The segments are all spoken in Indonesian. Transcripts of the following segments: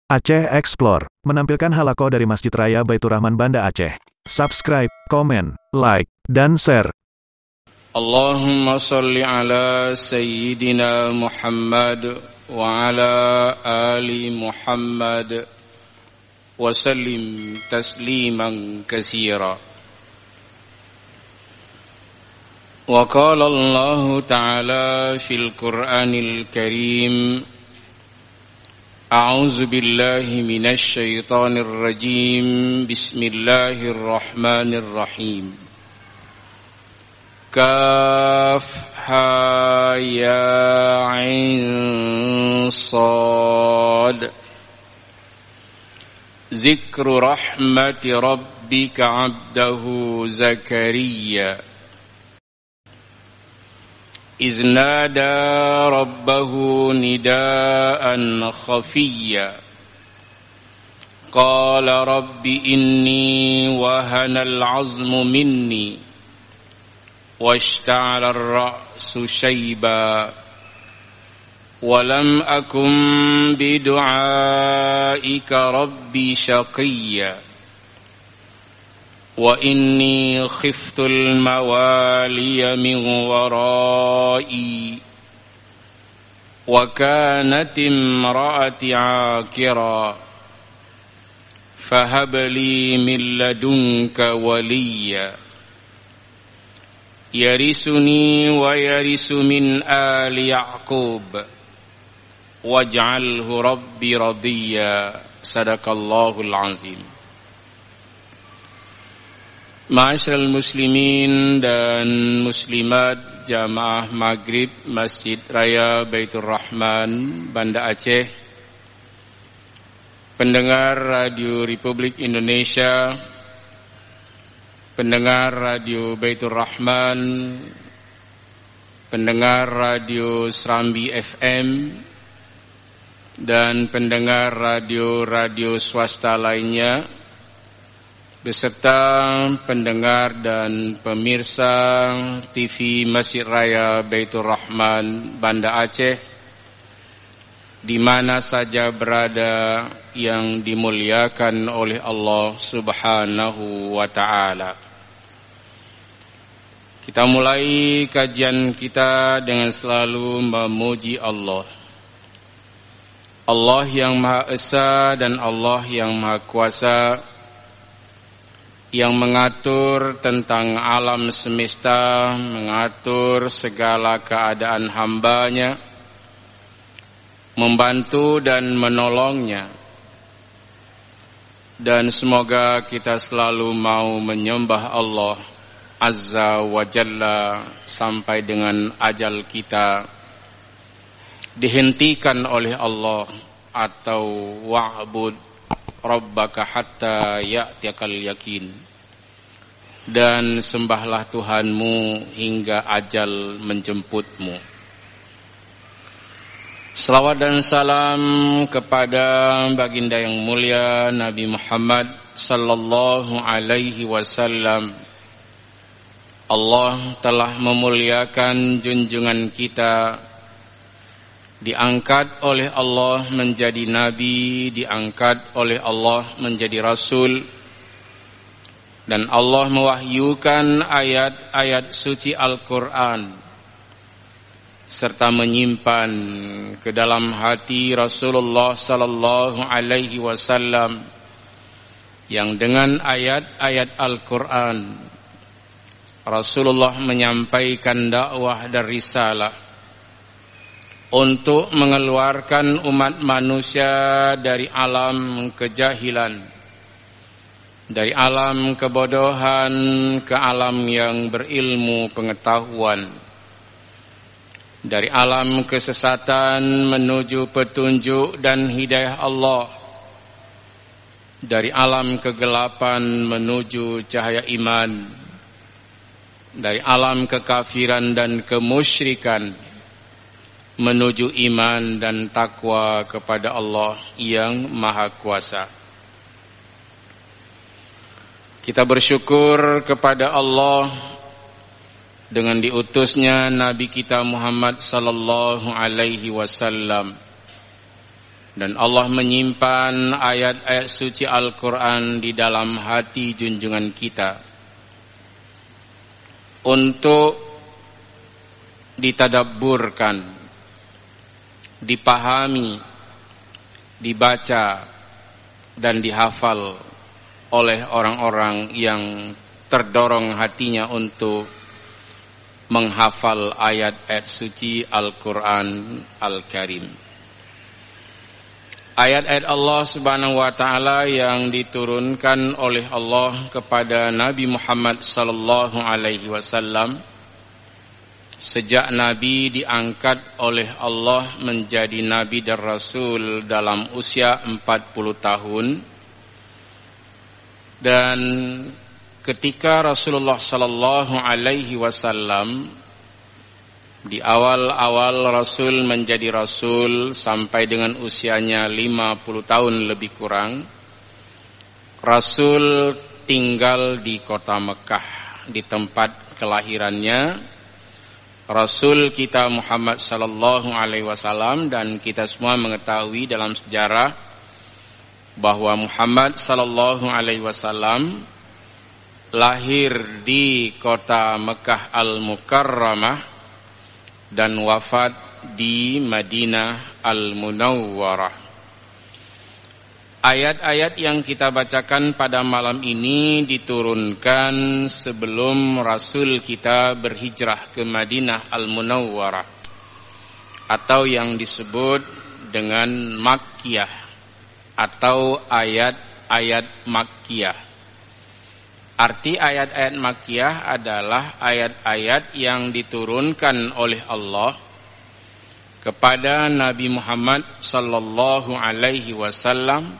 Aceh Explore menampilkan halaqah dari Masjid Raya Baitur Rahman Banda Aceh. Subscribe, komen, like, dan share. Allahumma salli ala Sayyidina Muhammad wa ala ali Muhammad wa sallim tasliman katsira. Wa qala Allah Ta'ala fil Qur'anil Karim, A'udzu billahi minasy syaithanir rajim. Bismillahirrahmanirrahim. Kaf ha ya ain sad. Zikru rahmati rabbika 'abdahu Zakariya إذ نادى ربه نداء خفيا قال رب إني وهن العظم مني واشتعل الرأس شيبا ولم أكن بدعائك ربي شقيا وإني خفت الموالي من ورائي وكانت امرأتي عاقرا فهب لي من لدنك وليا يرثني ويرث من آل يعقوب واجعله ربي رضيا. صدق الله العظيم. Ma'asyiral muslimin dan muslimat jamaah maghrib Masjid Raya Baitur Rahman Banda Aceh, pendengar Radio Republik Indonesia, pendengar Radio Baitur Rahman, pendengar Radio Serambi FM, dan pendengar radio-radio swasta lainnya, beserta pendengar dan pemirsa TV Masjid Raya Baitur Rahman Banda Aceh, di mana saja berada yang dimuliakan oleh Allah Subhanahu wa Ta'ala. Kita mulai kajian kita dengan selalu memuji Allah. Allah yang Maha Esa dan Allah yang Maha Kuasa, yang mengatur tentang alam semesta, mengatur segala keadaan hambanya, membantu dan menolongnya. Dan semoga kita selalu mau menyembah Allah Azza wa Jalla sampai dengan ajal kita dihentikan oleh Allah, atau wa'bud Rabbaka hatta ya'tiyakal yakin, dan sembahlah Tuhanmu hingga ajal menjemputmu. Selawat dan salam kepada baginda yang mulia Nabi Muhammad sallallahu alaihi wasallam. Allah telah memuliakan junjungan kita, diangkat oleh Allah menjadi nabi, diangkat oleh Allah menjadi rasul, dan Allah mewahyukan ayat-ayat suci Al-Quran serta menyimpan ke dalam hati Rasulullah sallallahu alaihi wasallam, yang dengan ayat-ayat Al-Quran Rasulullah menyampaikan dakwah dan risalah untuk mengeluarkan umat manusia dari alam kejahilan, dari alam kebodohan ke alam yang berilmu pengetahuan, dari alam kesesatan menuju petunjuk dan hidayah Allah, dari alam kegelapan menuju cahaya iman, dari alam kekafiran dan kemusyrikan menuju iman dan takwa kepada Allah yang Maha Kuasa. Kita bersyukur kepada Allah dengan diutusnya Nabi kita Muhammad sallallahu alaihi wasallam Dan Allah menyimpan ayat-ayat suci Al-Quran di dalam hati junjungan kita untuk ditadabburkan, dipahami, dibaca, dan dihafal oleh orang-orang yang terdorong hatinya untuk menghafal ayat-ayat suci Al-Quran Al-Karim. Ayat-ayat Allah Subhanahu wa taala yang diturunkan oleh Allah kepada Nabi Muhammad sallallahu alaihi wasallam sejak Nabi diangkat oleh Allah menjadi nabi dan rasul dalam usia 40 tahun, dan ketika Rasulullah sallallahu alaihi wasallam di awal-awal Rasul menjadi Rasul sampai dengan usianya 50 tahun lebih kurang, Rasul tinggal di kota Mekah, di tempat kelahirannya. Rasul kita Muhammad sallallahu alaihi wasallam, dan kita semua mengetahui dalam sejarah bahwa Muhammad sallallahu alaihi wasallam lahir di kota Mekah Al-Mukarramah dan wafat di Madinah Al-Munawwarah. Ayat-ayat yang kita bacakan pada malam ini diturunkan sebelum Rasul kita berhijrah ke Madinah Al-Munawwarah, atau yang disebut dengan Makkiyah atau ayat-ayat Makkiyah. Arti ayat-ayat Makkiyah adalah ayat-ayat yang diturunkan oleh Allah kepada Nabi Muhammad sallallahu alaihi wasallam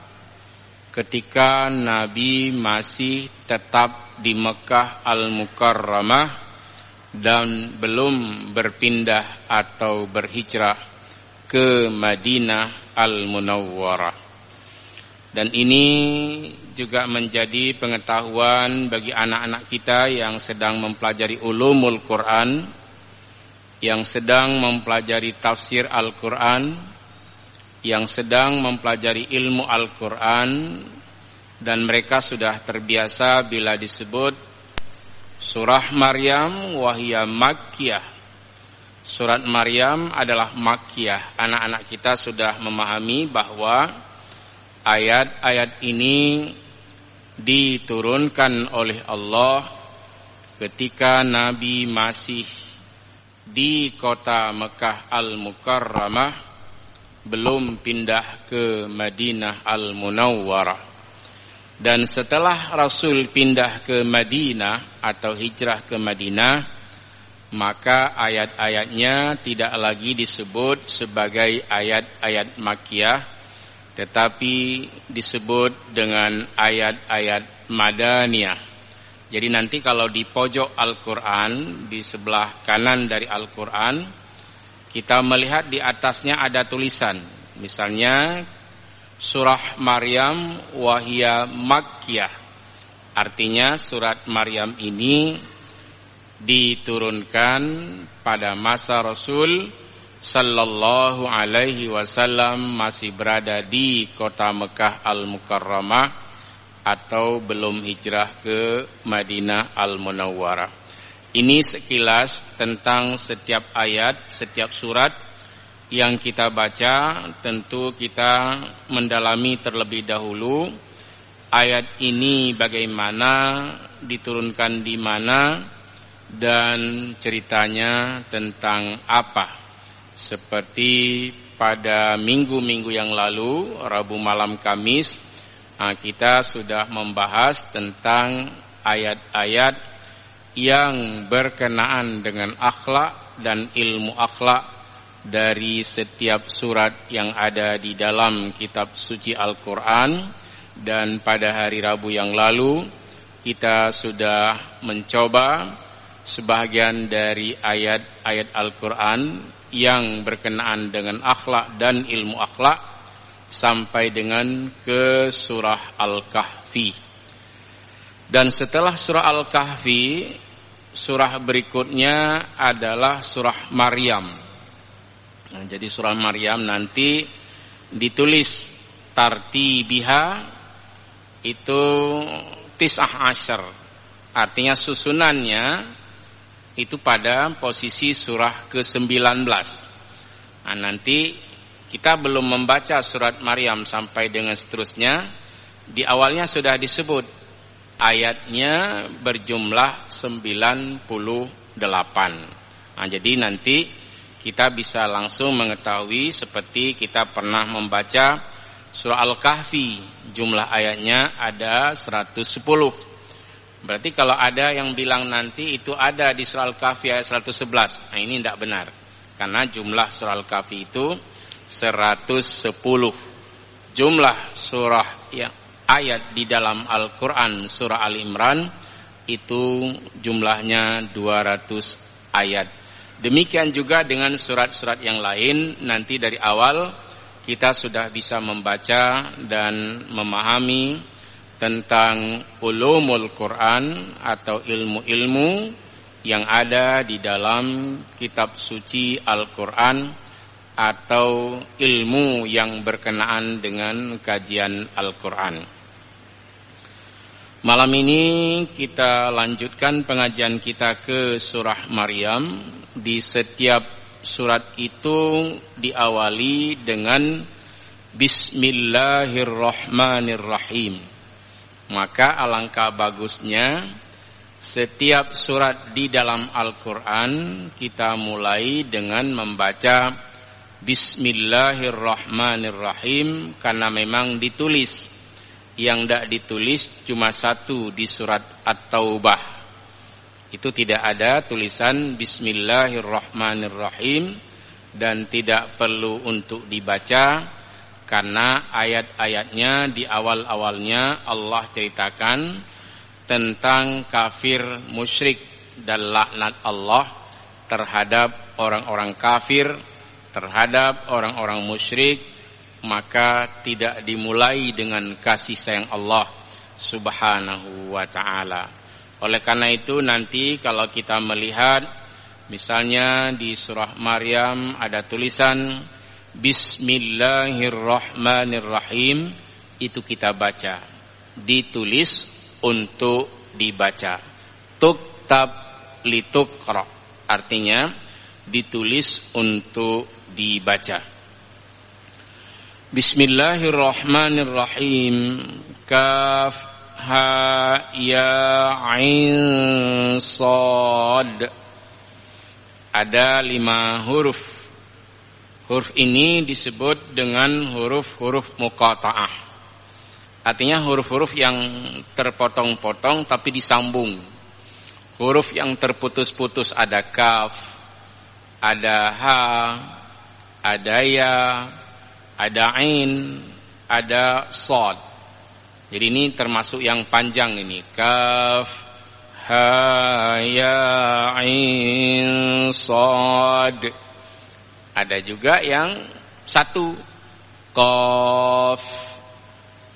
ketika Nabi masih tetap di Mekah Al-Mukarramah dan belum berpindah atau berhijrah ke Madinah Al-Munawwarah. Dan ini juga menjadi pengetahuan bagi anak-anak kita yang sedang mempelajari ulumul Quran, yang sedang mempelajari tafsir Al-Quran, yang sedang mempelajari ilmu Al-Quran, dan mereka sudah terbiasa bila disebut surah Maryam wahia Makkiyah. Surat Maryam adalah Makkiyah. Anak-anak kita sudah memahami bahwa ayat-ayat ini diturunkan oleh Allah ketika Nabi masih di kota Mekah Al-Mukarramah, belum pindah ke Madinah Al-Munawwarah. Dan setelah Rasul pindah ke Madinah atau hijrah ke Madinah, maka ayat-ayatnya tidak lagi disebut sebagai ayat-ayat Makkiyah, tetapi disebut dengan ayat-ayat Madaniyah. Jadi nanti kalau di pojok Al-Quran, di sebelah kanan dari Al-Quran, kita melihat di atasnya ada tulisan. Misalnya, surah Maryam wahia Makkiyah. Artinya surat Maryam ini diturunkan pada masa Rasul sallallahu alaihi wasallam masih berada di kota Mekah Al-Mukarramah atau belum hijrah ke Madinah Al-Munawwarah. Ini sekilas tentang setiap ayat, setiap surat yang kita baca. Tentu kita mendalami terlebih dahulu ayat ini bagaimana, diturunkan di mana, dan ceritanya tentang apa. Seperti pada minggu-minggu yang lalu, Rabu malam Kamis, kita sudah membahas tentang ayat-ayat yang berkenaan dengan akhlak dan ilmu akhlak dari setiap surat yang ada di dalam kitab suci Al-Quran. Dan pada hari Rabu yang lalu kita sudah mencoba sebahagian dari ayat-ayat Al-Quran yang berkenaan dengan akhlak dan ilmu akhlak sampai dengan ke surah Al-Kahfi. Dan setelah surah Al-Kahfi, surah berikutnya adalah surah Maryam. Nah, jadi surah Maryam nanti ditulis tartibiha itu 19, artinya susunannya itu pada posisi surah ke-19. Nah, nanti kita belum membaca surat Maryam sampai dengan seterusnya. Di awalnya sudah disebut ayatnya berjumlah 98. Nah, jadi nanti kita bisa langsung mengetahui seperti kita pernah membaca surah Al-Kahfi, jumlah ayatnya ada 110. Berarti kalau ada yang bilang nanti itu ada di surah Al-Kahfi ayat 111, nah ini tidak benar. Karena jumlah surah Al-Kahfi itu 110. Jumlah surah yang ayat di dalam Al-Quran surah Al-Imran itu jumlahnya 200 ayat. Demikian juga dengan surat-surat yang lain. Nanti dari awal kita sudah bisa membaca dan memahami tentang ulumul Quran atau ilmu-ilmu yang ada di dalam kitab suci Al-Quran atau ilmu yang berkenaan dengan kajian Al-Quran. Malam ini kita lanjutkan pengajian kita ke surah Maryam. Di setiap surat itu diawali dengan Bismillahirrahmanirrahim. Maka alangkah bagusnya setiap surat di dalam Al-Quran kita mulai dengan membaca Bismillahirrahmanirrahim, karena memang ditulis. Yang tidak ditulis cuma satu di surat At-Taubah. Itu tidak ada tulisan Bismillahirrahmanirrahim dan tidak perlu untuk dibaca, karena ayat-ayatnya di awal-awalnya Allah ceritakan tentang kafir musyrik dan laknat Allah terhadap orang-orang kafir, terhadap orang-orang musyrik. Maka tidak dimulai dengan kasih sayang Allah Subhanahu wa ta'ala. Oleh karena itu nanti kalau kita melihat misalnya di surah Maryam ada tulisan Bismillahirrahmanirrahim, itu kita baca. Ditulis untuk dibaca. Tuktab litukra, artinya ditulis untuk dibaca. Bismillahirrahmanirrahim. Kaf ha ya ain sad. Ada 5 huruf. Huruf ini disebut dengan huruf-huruf muqata'ah. Artinya huruf-huruf yang terpotong-potong tapi disambung. Huruf yang terputus-putus, ada kaf, ada ha, ada ya, ada ain, ada sad. Jadi ini termasuk yang panjang ini. Kaf, ha, ya, ain, sad. Ada juga yang satu. Qaf,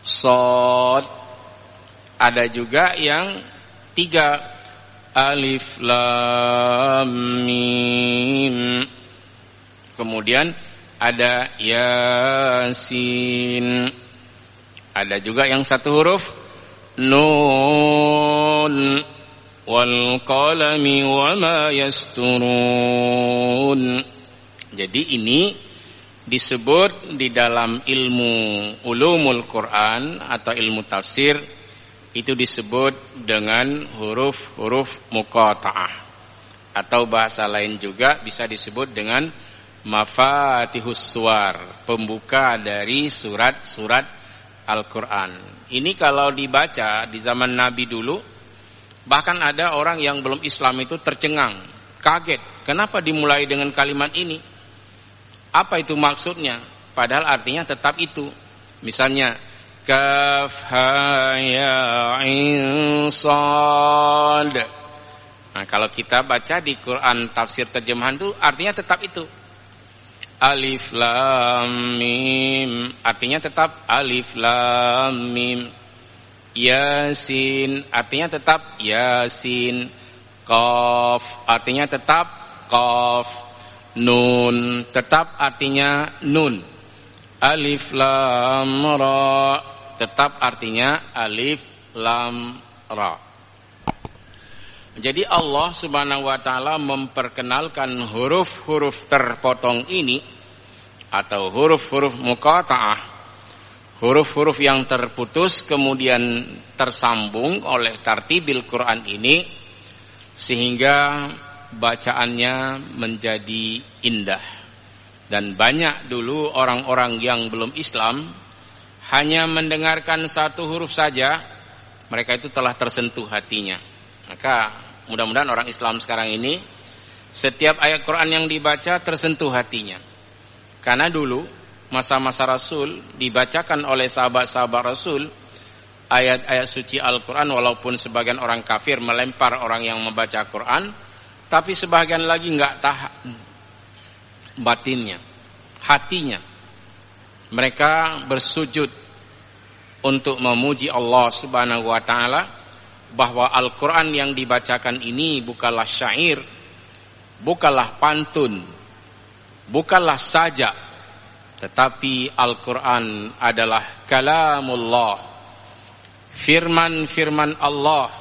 sad. Ada juga yang 3. Alif, lam, mim. Kemudian ada Yasin. Ada juga yang 1 huruf, Nun, wal qalami wama yasturun. Jadi ini disebut di dalam ilmu ulumul Quran atau ilmu tafsir, itu disebut dengan huruf-huruf muqata'ah. Atau bahasa lain juga bisa disebut dengan Mafatihus Suwar, pembuka dari surat-surat Al-Quran. Ini kalau dibaca di zaman Nabi dulu, bahkan ada orang yang belum Islam itu tercengang, kaget. Kenapa dimulai dengan kalimat ini? Apa itu maksudnya? Padahal artinya tetap itu. Misalnya, Kaf ha ya ain sad. Nah, kalau kita baca di Quran tafsir terjemahan itu artinya tetap itu. Alif lam mim, artinya tetap alif lam mim. Yasin, artinya tetap yasin. Qaf, artinya tetap qaf. Nun, tetap artinya nun. Alif lam ra, tetap artinya alif lam ra. Jadi Allah Subhanahu wa taala memperkenalkan huruf-huruf terpotong ini atau huruf-huruf muqata'ah, huruf-huruf yang terputus kemudian tersambung oleh tartibil Quran ini sehingga bacaannya menjadi indah. Dan banyak dulu orang-orang yang belum Islam hanya mendengarkan satu huruf saja, mereka itu telah tersentuh hatinya. Maka mudah-mudahan orang Islam sekarang ini setiap ayat Quran yang dibaca tersentuh hatinya. Karena dulu masa-masa Rasul dibacakan oleh sahabat-sahabat Rasul ayat-ayat suci Al-Quran, walaupun sebagian orang kafir melempar orang yang membaca Quran, tapi sebagian lagi nggak tahan batinnya, hatinya. Mereka bersujud untuk memuji Allah Subhanahu wa taala bahwa Al-Quran yang dibacakan ini bukanlah syair, bukanlah pantun, bukanlah sajak, tetapi Al-Quran adalah kalamullah, firman-firman Allah,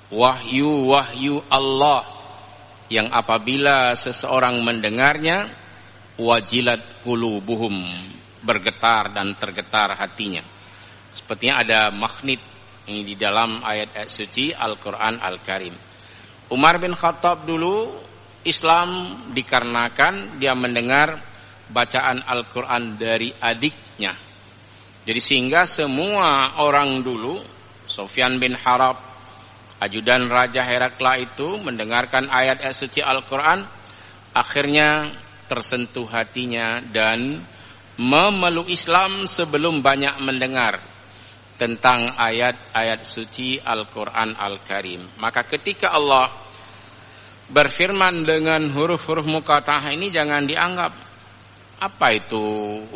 wahyu-wahyu Allah, yang apabila seseorang mendengarnya wajilat qulubuhum, bergetar dan tergetar hatinya. Sepertinya ada magnet ini di dalam ayat-ayat suci Al-Quran Al-Karim. Umar bin Khattab dulu Islam dikarenakan dia mendengar bacaan Al-Quran dari adiknya. Jadi sehingga semua orang dulu, Sufyan bin Harb, ajudan Raja Herakla itu mendengarkan ayat-ayat suci Al-Quran, akhirnya tersentuh hatinya dan memeluk Islam sebelum banyak mendengar tentang ayat-ayat suci Al-Quran Al-Karim. Maka ketika Allah berfirman dengan huruf-huruf muqata'ah ini, jangan dianggap apa itu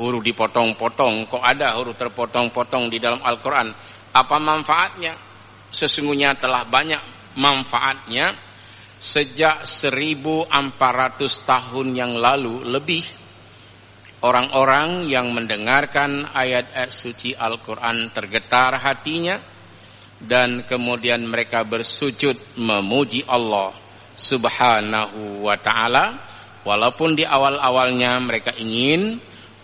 huruf dipotong-potong, kok ada huruf terpotong-potong di dalam Al-Quran, apa manfaatnya? Sesungguhnya telah banyak manfaatnya. Sejak 1400 tahun yang lalu lebih, orang-orang yang mendengarkan ayat-ayat suci Al-Quran tergetar hatinya dan kemudian mereka bersujud memuji Allah Subhanahu wa ta'ala, walaupun di awal-awalnya mereka ingin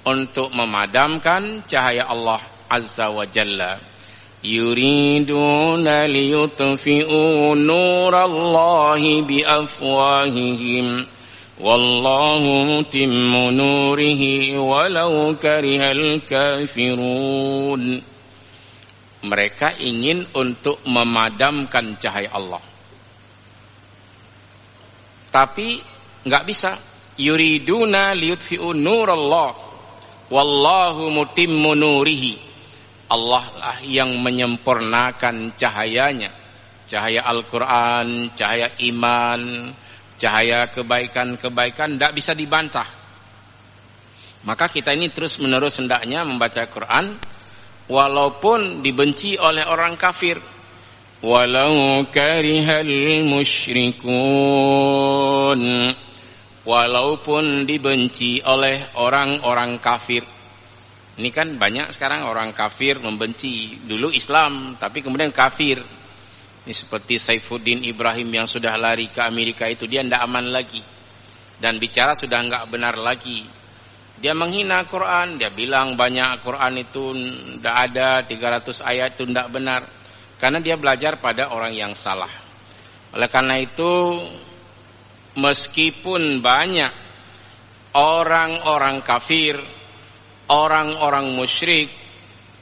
untuk memadamkan cahaya Allah Azza wa Jalla. Yuriduna liyutfi'u nurallahi biafwahihim wallahu mutimmu nurihi walau karihal kafirun. Mereka ingin untuk memadamkan cahaya Allah, tapi nggak bisa. Yuriduna liyutfi'u nurallah wallahu mutimmu nurihi. Allah lah yang menyempurnakan cahayanya, cahaya Al-Quran, cahaya iman, cahaya kebaikan-kebaikan, tidak bisa dibantah. Maka kita ini terus menerus hendaknya membaca Quran walaupun dibenci oleh orang kafir, walau karihal musyrikun, walaupun dibenci oleh orang-orang kafir. Ini kan banyak sekarang orang kafir membenci dulu Islam tapi kemudian kafir. Ini seperti Saifuddin Ibrahim yang sudah lari ke Amerika itu, dia tidak aman lagi dan bicara sudah enggak benar lagi. Dia menghina Quran, dia bilang banyak Quran itu tidak ada, 300 ayat itu tidak benar, karena dia belajar pada orang yang salah. Oleh karena itu, meskipun banyak orang-orang kafir, orang-orang musyrik,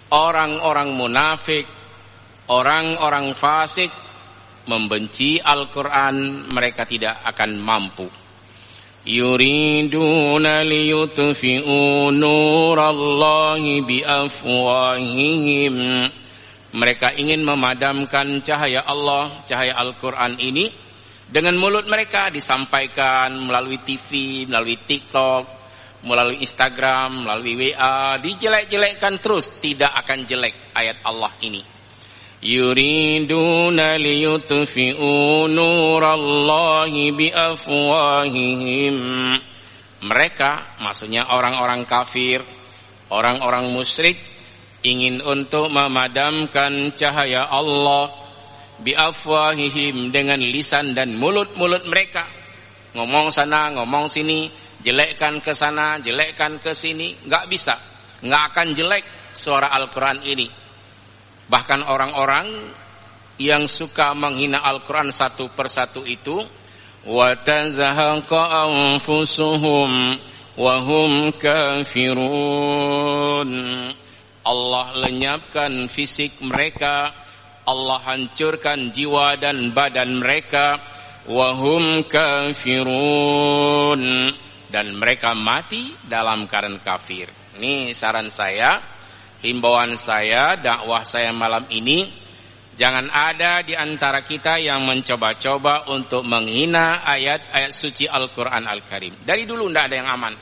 orang-orang munafik, orang-orang fasik membenci Al-Quran, mereka tidak akan mampu. Yuriduna liyutfi'u nurallahi biafwahihim. Mereka ingin memadamkan cahaya Allah, cahaya Al-Quran ini dengan mulut mereka, disampaikan melalui TV, melalui TikTok, melalui Instagram, melalui WA, dijelek-jelekkan terus, tidak akan jelek ayat Allah ini. Yuriduna liyutfi'u nurallahi biafwahihim. Mereka, maksudnya orang-orang kafir, Orang-orang musyrik ingin untuk memadamkan cahaya Allah biafwahihim, dengan lisan dan mulut-mulut mereka. Ngomong sana, ngomong sini, jelekkan ke sana, jelekkan ke sini, enggak bisa. Enggak akan jelek suara Al-Qur'an ini. Bahkan orang-orang yang suka menghina Al-Qur'an satu persatu itu, wa tazahaqa anfusuhum wa hum kafirun. Allah lenyapkan fisik mereka, Allah hancurkan jiwa dan badan mereka, wahum kafirun, dan mereka mati dalam keadaan kafir. Ini saran saya, himbauan saya, dakwah saya malam ini, jangan ada di antara kita yang mencoba-coba untuk menghina ayat-ayat suci Al-Quran Al-Karim. Dari dulu tidak ada yang aman.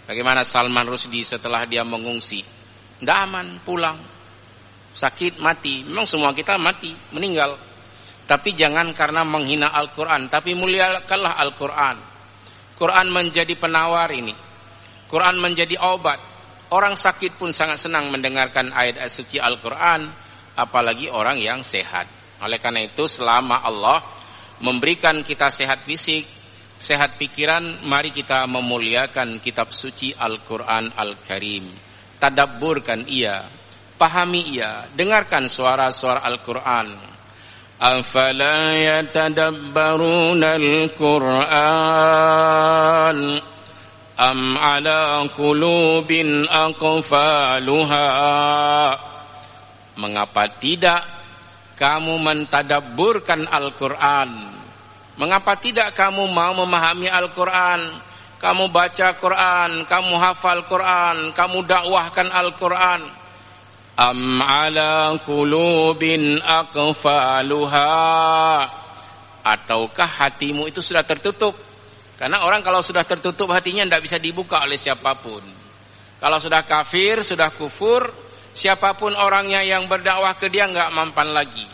Bagaimana Salman Rushdie setelah dia mengungsi? Tidak aman, pulang. Sakit, mati. Memang semua kita mati, meninggal. Tapi jangan karena menghina Al-Quran, tapi muliakanlah Al-Quran. Quran menjadi penawar ini. Quran menjadi obat. Orang sakit pun sangat senang mendengarkan ayat-ayat suci Al-Quran, apalagi orang yang sehat. Oleh karena itu, selama Allah memberikan kita sehat fisik, sehat pikiran, mari kita memuliakan kitab suci Al-Quran Al-Karim. Tadabburkan ia, pahami ia, dengarkan suara-suara Al-Quran. Afala yatadabbaruna Al-Quran am ala qulubin aqfaluha. Mengapa tidak kamu mentadabburkan Al-Quran? Mengapa tidak kamu mau memahami Al-Quran? Kamu baca Quran, kamu hafal Quran, kamu dakwahkan Al-Quran. Am ala qulubin aqfaluha. Ataukah hatimu itu sudah tertutup? Karena orang kalau sudah tertutup hatinya tidak bisa dibuka oleh siapapun. Kalau sudah kafir, sudah kufur, siapapun orangnya yang berdakwah ke dia enggak mempan lagi.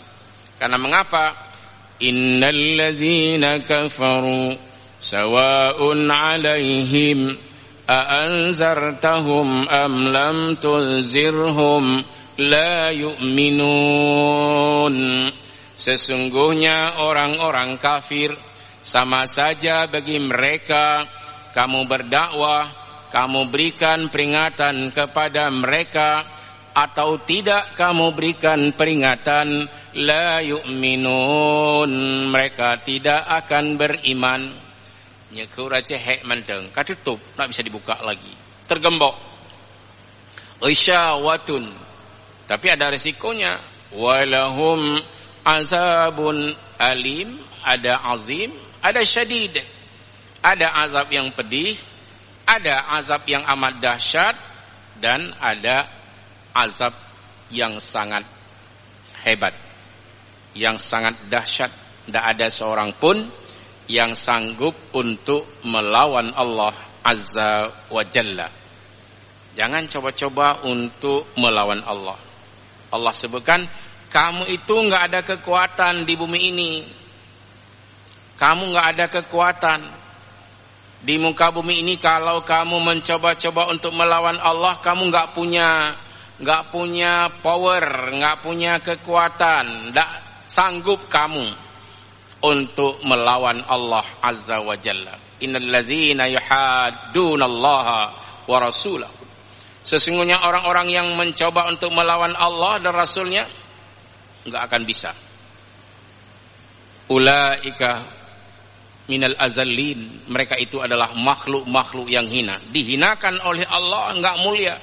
Karena mengapa? Innal ladzina kafaru sawa'un 'alaihim a'anzartahum am lam tunzirhum la yu'minun. Sesungguhnya orang-orang kafir sama saja bagi mereka kamu berdakwah, kamu berikan peringatan kepada mereka atau tidak kamu berikan peringatan, la yu'minun, mereka tidak akan beriman. Nyekur aja hek mendeng, katutup, tak bisa dibuka lagi, tergembok. Isyawatun, tapi ada risikonya. Walahum azabun alim, ada azim, ada syadid. Ada azab yang pedih, ada azab yang amat dahsyat, dan ada azab yang sangat hebat, yang sangat dahsyat. Tidak ada seorang pun yang sanggup untuk melawan Allah Azza wa Jalla. Jangan coba-coba untuk melawan Allah. Allah sebutkan, kamu itu enggak ada kekuatan di bumi ini. Kamu enggak ada kekuatan di muka bumi ini. Kalau kamu mencoba-coba untuk melawan Allah, kamu enggak punya power, enggak punya kekuatan, enggak sanggup kamu untuk melawan Allah Azza wa Jalla. Innal ladzina yuhaddunallaha wa rasulahu. Sesungguhnya orang-orang yang mencoba untuk melawan Allah dan Rasulnya enggak akan bisa. Ulaika minal azallin. Mereka itu adalah makhluk-makhluk yang hina. Dihinakan oleh Allah, enggak mulia.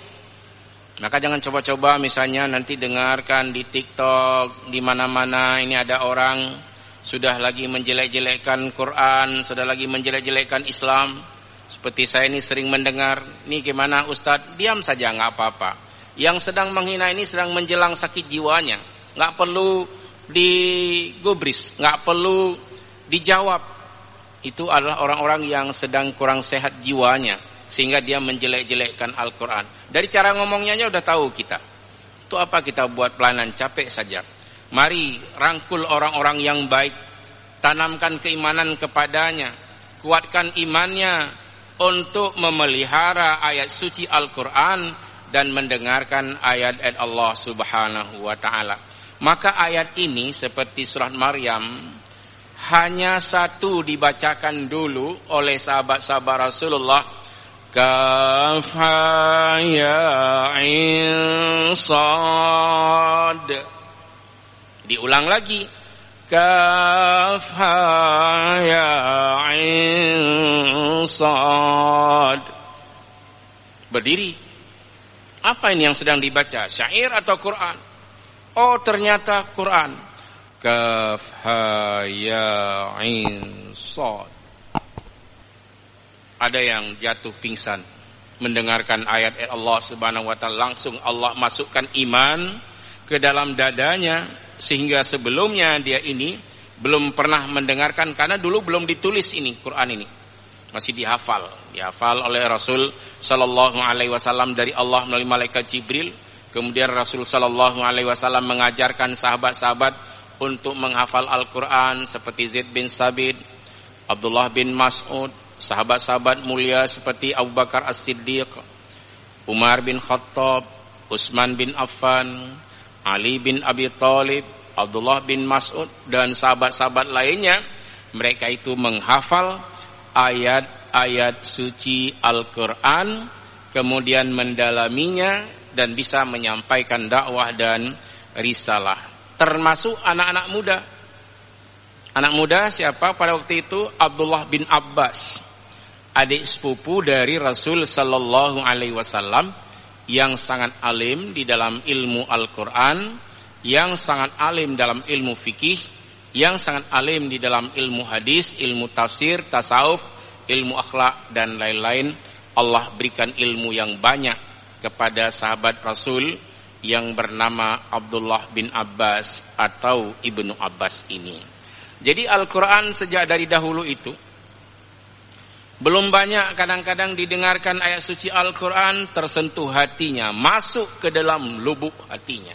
Maka jangan coba-coba misalnya nanti dengarkan di TikTok, di mana-mana ini ada orang sudah lagi menjelek-jelekkan Quran, sudah lagi menjelek-jelekkan Islam. Seperti saya ini sering mendengar, ini gimana Ustadz? Diam saja, nggak apa-apa. Yang sedang menghina ini sedang menjelang sakit jiwanya, nggak perlu digubris, nggak perlu dijawab. Itu adalah orang-orang yang sedang kurang sehat jiwanya, sehingga dia menjelek-jelekkan Al-Quran. Dari cara ngomongnya aja udah tahu kita. Itu apa kita buat pelayanan, capek saja. Mari rangkul orang-orang yang baik, tanamkan keimanan kepadanya, kuatkan imannya untuk memelihara ayat suci Al-Quran dan mendengarkan ayat-ayat Allah Subhanahu wa taala. Maka ayat ini seperti surat Maryam hanya satu dibacakan dulu oleh sahabat-sahabat Rasulullah. Kaf ha ya ain sad. Diulang lagi. Kaf ha ya ain sad. Berdiri. Apa ini yang sedang dibaca? Syair atau Quran? Oh, ternyata Quran. Kaf ha ya ain sad. Ada yang jatuh pingsan mendengarkan ayat Allah Subhanahu wa taala, langsung Allah masukkan iman ke dalam dadanya, sehingga sebelumnya dia ini belum pernah mendengarkan karena dulu belum ditulis ini Quran ini. Masih dihafal oleh Rasul sallallahu alaihi wasallam dari Allah melalui malaikat Jibril. Kemudian Rasul sallallahu alaihi wasallam mengajarkan sahabat-sahabat untuk menghafal Al-Qur'an seperti Zaid bin Sabit, Abdullah bin Mas'ud, sahabat-sahabat mulia seperti Abu Bakar As-Siddiq, Umar bin Khattab, Utsman bin Affan, Ali bin Abi Thalib, Abdullah bin Mas'ud dan sahabat-sahabat lainnya. Mereka itu menghafal ayat-ayat suci Al-Quran, kemudian mendalaminya dan bisa menyampaikan dakwah dan risalah. Termasuk anak-anak muda. Anak muda siapa pada waktu itu? Abdullah bin Abbas, adik sepupu dari Rasul sallallahu alaihi wasallam, yang sangat alim di dalam ilmu Al-Quran, yang sangat alim dalam ilmu fikih, yang sangat alim di dalam ilmu hadis, ilmu tafsir, tasawuf, ilmu akhlak dan lain-lain. Allah berikan ilmu yang banyak kepada sahabat Rasul yang bernama Abdullah bin Abbas atau Ibnu Abbas ini. Jadi Al-Quran sejak dari dahulu itu belum banyak kadang-kadang didengarkan ayat suci Al-Quran tersentuh hatinya, masuk ke dalam lubuk hatinya,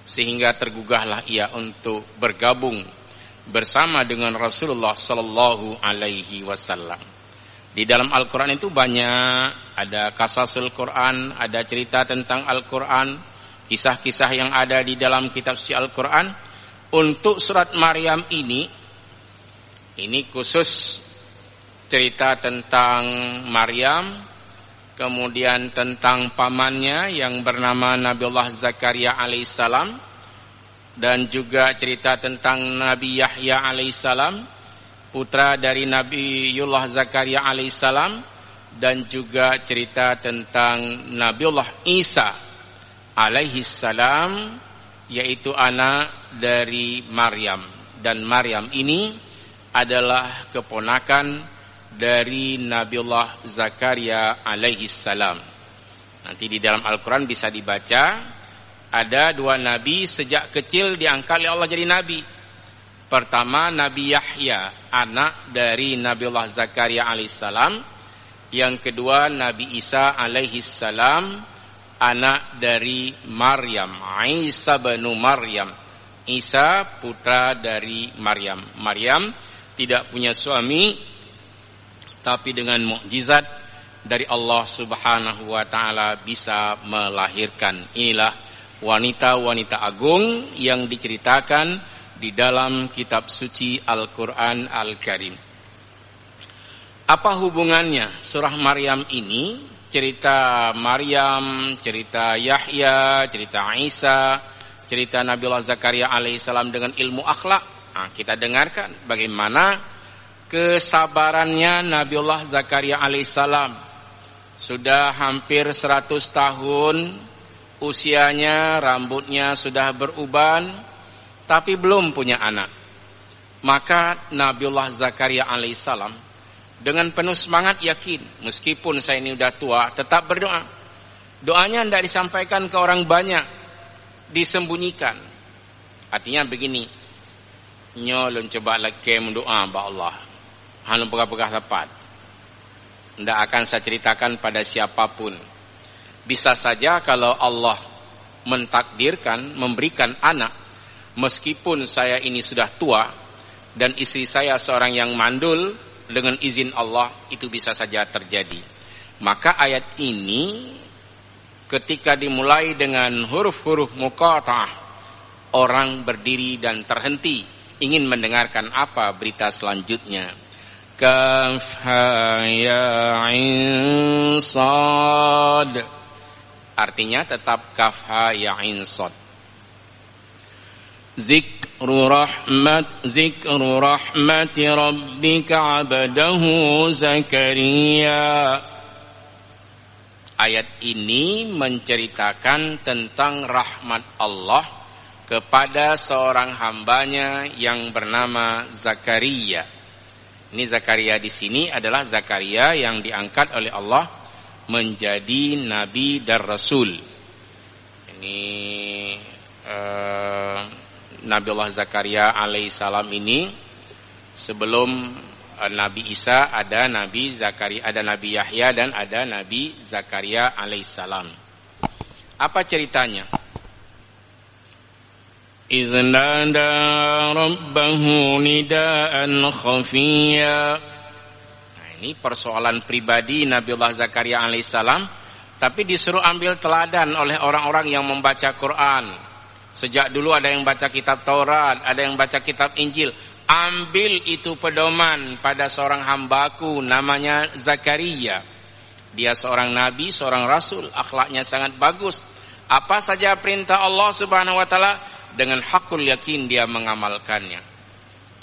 sehingga tergugahlah ia untuk bergabung bersama dengan Rasulullah sallallahu alaihi wasallam. Di dalam Al-Quran itu banyak, ada qasasul Quran, ada cerita tentang Al-Quran, kisah-kisah yang ada di dalam kitab suci Al-Quran. Untuk surat Maryam ini khusus cerita tentang Maryam, kemudian tentang pamannya yang bernama Nabiullah Zakaria alaihissalam, dan juga cerita tentang Nabi Yahya alaihissalam, putra dari Nabiullah Zakaria alaihissalam, dan juga cerita tentang Nabiullah Isa alaihissalam, yaitu anak dari Maryam. Dan Maryam ini adalah keponakan dari Nabiullah Zakaria alaihissalam. Nanti di dalam Al-Quran bisa dibaca, ada dua nabi sejak kecil diangkat oleh Allah jadi nabi. Pertama Nabi Yahya, anak dari Nabiullah Zakaria alaihissalam. Yang kedua Nabi Isa alaihissalam, anak dari Maryam, Isa bin Maryam. Isa putra dari Maryam. Maryam tidak punya suami, tapi dengan mukjizat dari Allah Subhanahu wa taala bisa melahirkan. Inilah wanita-wanita agung yang diceritakan di dalam kitab suci Al-Qur'an Al-Karim. Apa hubungannya surah Maryam ini? Cerita Maryam, cerita Yahya, cerita Isa, cerita Nabiullah Zakaria alaihissalam dengan ilmu akhlak. Nah, kita dengarkan bagaimana kesabarannya Nabiullah Zakaria alaihissalam. Sudah hampir 100 tahun usianya, rambutnya sudah beruban, tapi belum punya anak. Maka Nabiullah Zakaria alaihissalam dengan penuh semangat yakin, meskipun saya ini sudah tua, tetap berdoa. Doanya tidak disampaikan ke orang banyak, disembunyikan. Artinya begini, nyolong coba lagi mendoa ba Allah, hanu pegah-pegah tepat. Tidak akan saya ceritakan pada siapapun. Bisa saja kalau Allah mentakdirkan memberikan anak, meskipun saya ini sudah tua dan istri saya seorang yang mandul, dengan izin Allah itu bisa saja terjadi. Maka ayat ini ketika dimulai dengan huruf-huruf muqatta'ah, orang berdiri dan terhenti ingin mendengarkan apa berita selanjutnya. Kaf ha ya ain sad, artinya tetap kaf ha ya ain sad. Zikru rahmati rabbika 'abdahu Zakaria. Ayat ini menceritakan tentang rahmat Allah kepada seorang hambanya yang bernama Zakaria. Ini Zakaria di sini adalah Zakaria yang diangkat oleh Allah menjadi nabi dan rasul. Ini Nabiullah Zakaria alaihissalam ini sebelum Nabi Isa ada Nabi Zakaria, ada Nabi Yahya dan ada Nabi Zakaria alaihissalam. Apa ceritanya? Iznada rabbahu nidaan khafiyya. Nah, ini persoalan pribadi Nabiullah Zakaria alaihissalam, tapi disuruh ambil teladan oleh orang-orang yang membaca Quran. Sejak dulu ada yang baca kitab Taurat, ada yang baca kitab Injil. Ambil itu pedoman pada seorang hambaku namanya Zakaria. Dia seorang nabi, seorang rasul, akhlaknya sangat bagus. Apa saja perintah Allah Subhanahu wa taala dengan hakul yakin dia mengamalkannya.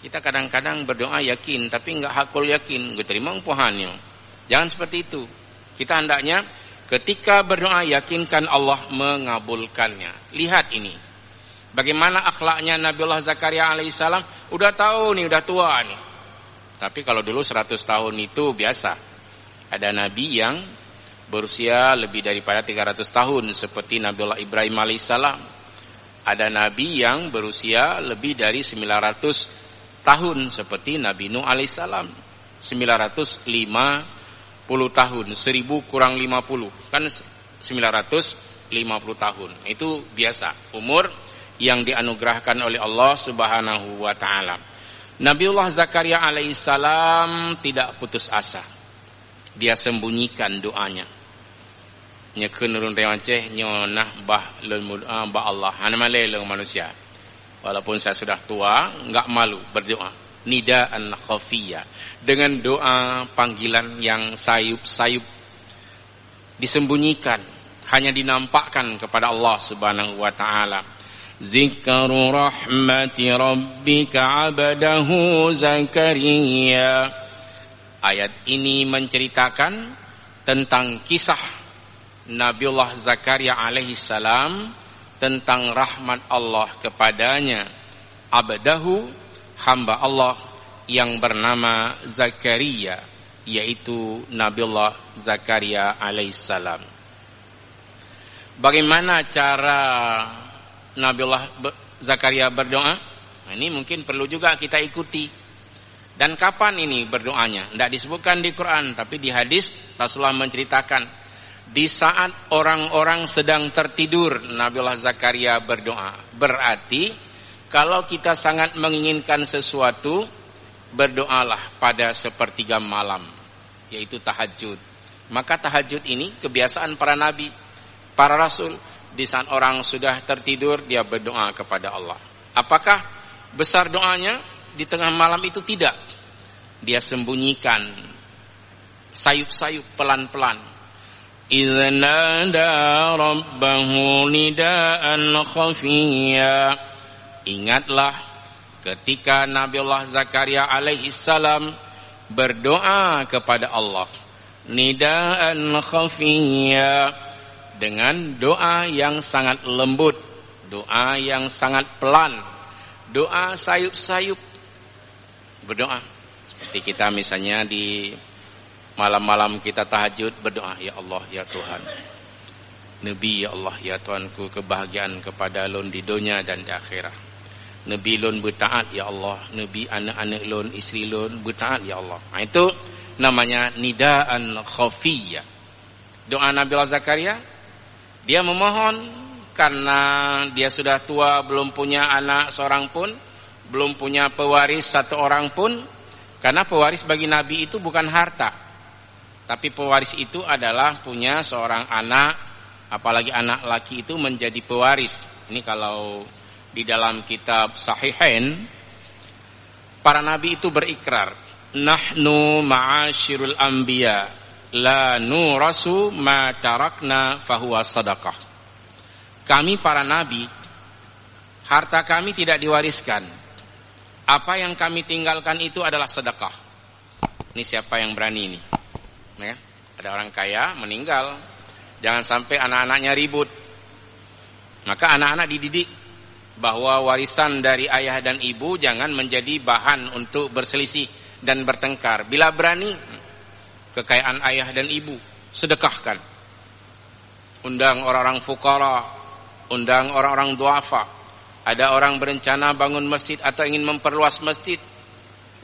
Kita kadang-kadang berdoa yakin tapi enggak hakul yakin, enggak terima umpuhannya. Jangan seperti itu. Kita hendaknya ketika berdoa yakinkan Allah mengabulkannya. Lihat ini. Bagaimana akhlaknya Nabiullah Zakaria alaihissalam. Udah tahu nih, udah tua nih. Tapi kalau dulu 100 tahun itu biasa. Ada nabi yang berusia lebih daripada 300 tahun seperti Nabiullah Ibrahim alaihissalam. Ada nabi yang berusia lebih dari 900 tahun seperti Nabi Nuh alaihissalam. 950 tahun, 1000 kurang 50 kan 950 tahun. Itu biasa umur yang dianugerahkan oleh Allah Subhanahu wa taala. Nabiullah Zakaria alaihissalam tidak putus asa. Dia sembunyikan doanya. Nyekeun urun rewaceh nyonah bah leun bah Allah. Hana malele manusia. Walaupun saya sudah tua, enggak malu berdoa. Nidaan khafiyya, dengan doa panggilan yang sayup-sayup, disembunyikan, hanya dinampakkan kepada Allah Subhanahu wa taala. Zikru rahmati rabbika 'abdahu Zakaria. Ayat ini menceritakan tentang kisah Nabiullah Zakaria alaihissalam, tentang rahmat Allah kepadanya, 'abdahu, hamba Allah yang bernama Zakaria, yaitu Nabiullah Zakaria alaihissalam. Bagaimana cara Nabiullah Zakaria berdoa? Nah, ini mungkin perlu juga kita ikuti. Dan kapan ini berdoanya? Tidak disebutkan di Quran, tapi di hadis Rasulullah menceritakan di saat orang-orang sedang tertidur Nabiullah Zakaria berdoa. Berarti kalau kita sangat menginginkan sesuatu, berdoalah pada sepertiga malam, yaitu tahajud. Maka tahajud ini kebiasaan para nabi, para rasul. Di saat orang sudah tertidur, dia berdoa kepada Allah. Apakah besar doanya di tengah malam itu? Tidak. Dia sembunyikan, sayup-sayup, pelan-pelan. Iznada rabbahu nidaan khafiyya. Ingatlah ketika Nabiullah Zakaria alaihissalam berdoa kepada Allah. Nidaan khafiyya, dengan doa yang sangat lembut, doa yang sangat pelan, doa sayup-sayup. Berdoa seperti kita misalnya di malam-malam kita tahajud berdoa, ya Allah ya Tuhan, Nabi ya Allah ya Tuhanku, kebahagiaan kepada lon di dunia dan di akhirat. Nabi lon bertaat ya Allah, Nabi anak-anak lon, istri lon bertaat ya Allah. Nah, itu namanya nidaan khafiyya. Doa Nabiullah Zakaria, dia memohon karena dia sudah tua, belum punya anak seorang pun, belum punya pewaris satu orang pun. Karena pewaris bagi Nabi itu bukan harta, tapi pewaris itu adalah punya seorang anak apalagi anak laki itu menjadi pewaris. Ini kalau di dalam kitab Sahihain, para nabi itu berikrar, nahnu ma'asyirul anbiya la nurasu ma tarakna fahuwa sadaqah. Kami para nabi, harta kami tidak diwariskan. Apa yang kami tinggalkan itu adalah sedekah. Ini siapa yang berani ini? Ya, ada orang kaya meninggal, jangan sampai anak-anaknya ribut. Maka anak-anak dididik bahwa warisan dari ayah dan ibu jangan menjadi bahan untuk berselisih dan bertengkar. Bila berani, kekayaan ayah dan ibu sedekahkan. Undang orang-orang fukara, undang orang-orang duafa. Ada orang berencana bangun masjid atau ingin memperluas masjid,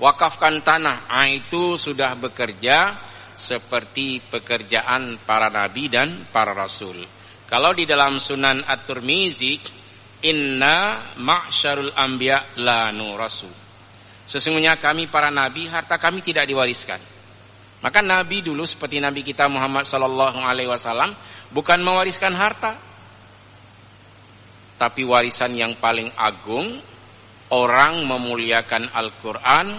wakafkan tanah. Itu sudah bekerja seperti pekerjaan para nabi dan para rasul. Kalau di dalam Sunan At-Tirmizi, inna ma'syarul anbiya la nurasu. Sesungguhnya kami para nabi, harta kami tidak diwariskan. Maka nabi dulu seperti nabi kita Muhammad sallallahu alaihi wasallam bukan mewariskan harta, tapi warisan yang paling agung, orang memuliakan Al-Quran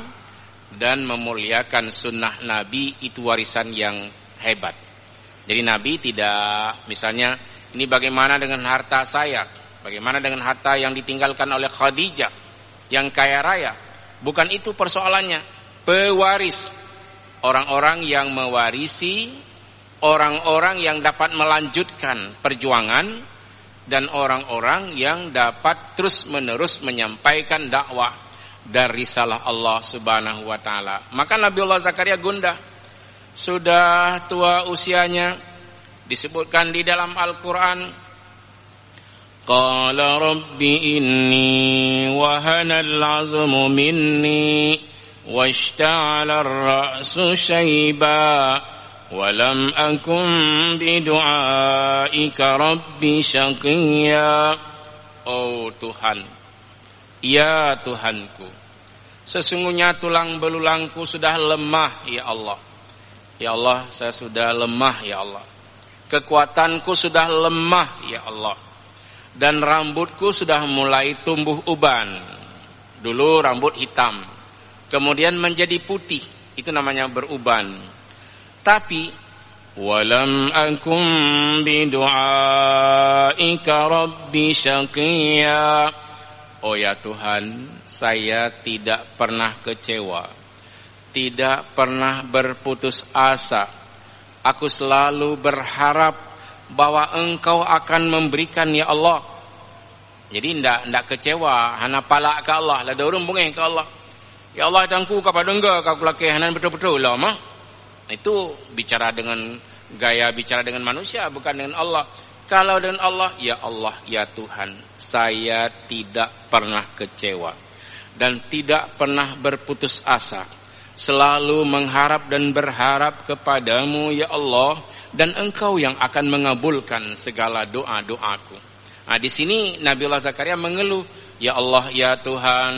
dan memuliakan sunnah Nabi, itu warisan yang hebat. Jadi Nabi tidak, misalnya, ini bagaimana dengan harta saya, bagaimana dengan harta yang ditinggalkan oleh Khadijah, yang kaya raya. Bukan itu persoalannya. Pewaris, orang-orang yang mewarisi, orang-orang yang dapat melanjutkan perjuangan, dan orang-orang yang dapat terus-menerus menyampaikan dakwah dan risalah Allah Subhanahu wa taala. Maka Nabiullah Zakaria gundah, sudah tua usianya, disebutkan di dalam Al-Qur'an, qala rabbi inni wahana al-'azmu minni washta'ala ar-ra'su shayba walam akum bidu'aika rabbi syaqiyya. Oh Tuhan, ya Tuhanku, sesungguhnya tulang belulangku sudah lemah ya Allah. Ya Allah, saya sudah lemah ya Allah. Kekuatanku sudah lemah ya Allah. Dan rambutku sudah mulai tumbuh uban. Dulu rambut hitam, kemudian menjadi putih, itu namanya beruban. Tapi walam akum bidu'aika rabbi syaqiyya. Oh ya Tuhan, saya tidak pernah kecewa, tidak pernah berputus asa. Aku selalu berharap bahwa Engkau akan memberikan ya Allah. Jadi tidak kecewa, hana palak ke Allah, la dorong bungeng ke Allah. Ya Allah, tangku kepada Engkau, kau lakukan hanan betul-betul lah mah. Itu bicara dengan gaya bicara dengan manusia, bukan dengan Allah. Kalau dengan Allah, ya Allah, ya Tuhan, saya tidak pernah kecewa dan tidak pernah berputus asa. Selalu mengharap dan berharap kepadamu ya Allah, dan Engkau yang akan mengabulkan segala doa-doaku. Nah, di sini Nabiullah Zakaria mengeluh, ya Allah, ya Tuhan,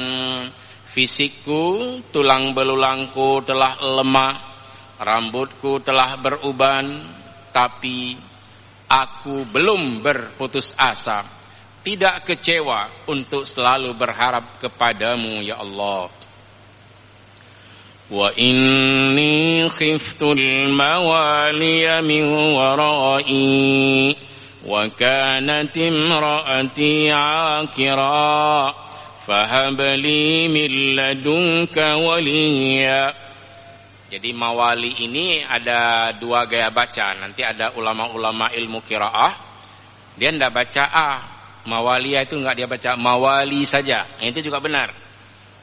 fisikku, tulang belulangku telah lemah, rambutku telah beruban, tapi aku belum berputus asa, tidak kecewa untuk selalu berharap kepadamu ya Allah. Wa inni khiftul mawaliya min warai wa kanat imraati akira fahab li min ladunka waliya. Jadi mawali ini ada dua gaya baca. Nanti ada ulama-ulama ilmu qiraah, dia tidak baca mawaliya itu enggak, dia baca mawali saja. Nah, itu juga benar.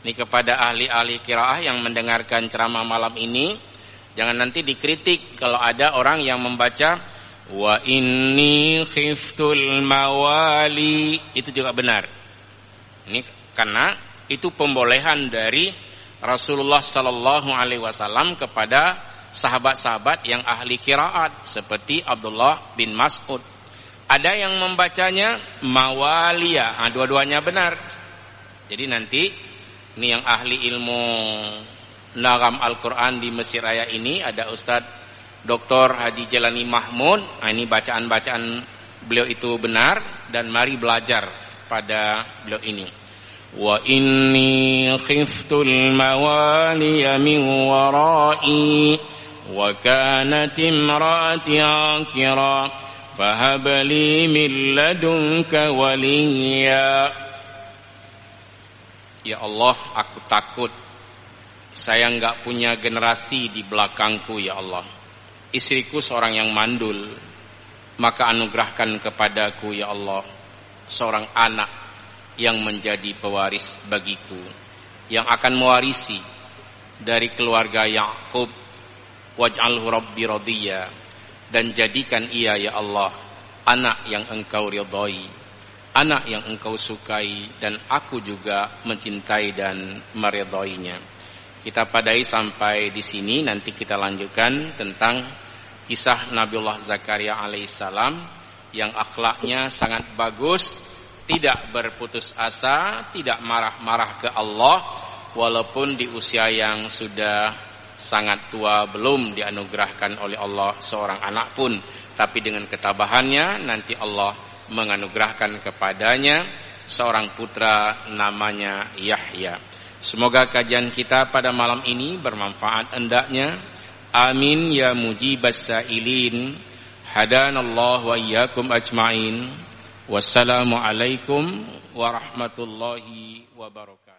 Ini kepada ahli-ahli qiraah yang mendengarkan ceramah malam ini, jangan nanti dikritik kalau ada orang yang membaca wa inni khiftul mawali, itu juga benar. Ini karena itu pembolehan dari Rasulullah sallallahu alaihi wasallam kepada sahabat-sahabat yang ahli qiraat seperti Abdullah bin Mas'ud. Ada yang membacanya mawaliya. Nah, dua-duanya benar. Jadi nanti ini yang ahli ilmu nagam Al-Qur'an di Mesir Raya ini ada Ustadz Dr. Haji Jelani Mahmud. Nah, ini bacaan-bacaan beliau itu benar, dan mari belajar pada beliau ini. Wa inni khiftul mawaliya min wara'i wa kanat imraati akira fahab li min ladunka waliya. Ya Allah, aku takut saya enggak punya generasi di belakangku ya Allah. Istriku seorang yang mandul, maka anugerahkan kepadaku ya Allah seorang anak yang menjadi pewaris bagiku, yang akan mewarisi dari keluarga Yakub. Waj'alhu rabbi radiyya, dan jadikan ia ya Allah anak yang engkau ridhai, anak yang engkau sukai, dan aku juga mencintai dan meridhainya. Kita padai sampai di sini, nanti kita lanjutkan tentang kisah Nabiullah Zakaria alaihissalam yang akhlaknya sangat bagus, tidak berputus asa, tidak marah-marah ke Allah walaupun di usia yang sudah sangat tua, belum dianugerahkan oleh Allah seorang anak pun, tapi dengan ketabahannya nanti Allah menganugerahkan kepadanya seorang putra namanya Yahya. Semoga kajian kita pada malam ini bermanfaat hendaknya. Amin ya mujibas sa'ilin. Hadanallahu wa iyyakum ajma'in. Wassalamualaikum warahmatullahi wabarakatuh.